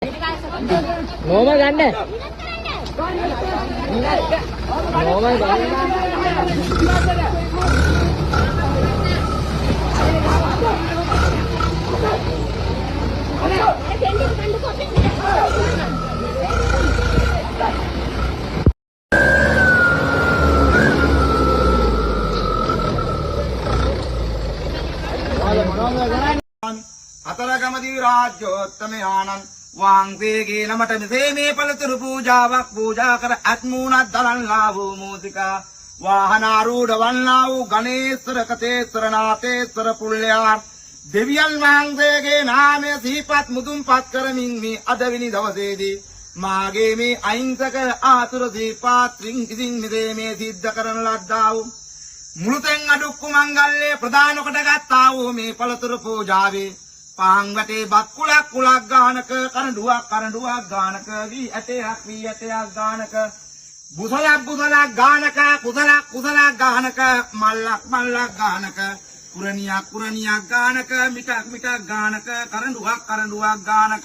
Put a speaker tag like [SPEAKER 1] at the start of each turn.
[SPEAKER 1] normal ganda. Normal ganda.
[SPEAKER 2] අතරගමදී රාජ්‍යෝත්තම ආනන් වහන්සේගේ නමට මෙසේ මේ පළතුරු පූජාවක් පූජා කර අත්මූණක් දලන්ලා වූ මූසිකා වාහනාරූඪ වන්නා වූ ගණේශ්වර කතේශ්වර නාථේශ්වර පුල්ලයා දෙවියන් වහන්සේගේ නාමය සිහිපත් මුදුන්පත් කරමින් මේ අදවෙනි දවසේදී මාගේ මේ අහිංසක ආතුර දීපාත්‍රින් කිසින් මෙසේ මේ සිද්ධ කරන ලද්දා වූ මුළුතෙන් අඩුක්කු මංගල්‍යය ප්‍රදාන කොට ගත්තා වූ මේ පළතුරු පූජාවේ පහන් වටේ බත් කුලක් ගානක කරඬුවක් ගානක වී ඇටයක් ගානක බුසලක් ගානක කුසලක් ගානක මල්ලක් ගානක කුරණියක් ගානක මිටක් ගානක කරඬුවක් ගානක